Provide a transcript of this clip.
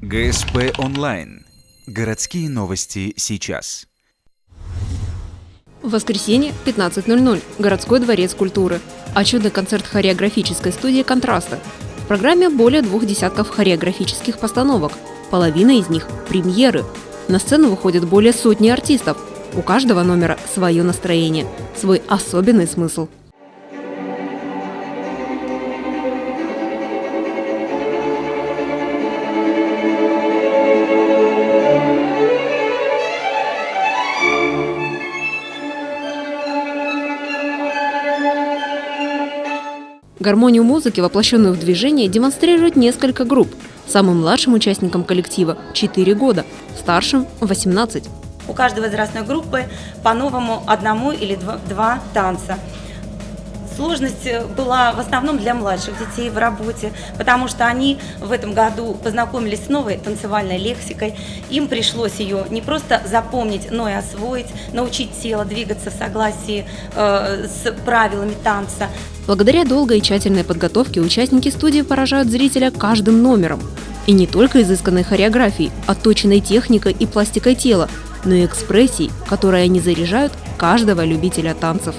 ГСП онлайн. Городские новости сейчас. В воскресенье 15:00. Городской дворец культуры. Отчетный концерт хореографической студии «Контрасты». В программе более 2 десятков хореографических постановок. Половина из них – премьеры. На сцену выходят более сотни артистов. У каждого номера свое настроение, свой особенный смысл. Гармонию музыки, воплощенную в движение, демонстрируют несколько групп. Самым младшим участникам коллектива – 4 года, старшим – 18. У каждой возрастной группы по-новому одному или два танца. Сложность была в основном для младших детей в работе, потому что они в этом году познакомились с новой танцевальной лексикой. Им пришлось ее не просто запомнить, но и освоить, научить тело двигаться в согласии с правилами танца. Благодаря долгой и тщательной подготовке участники студии поражают зрителя каждым номером. И не только изысканной хореографией, отточенной техникой и пластикой тела, но и экспрессией, которой они заряжают каждого любителя танцев.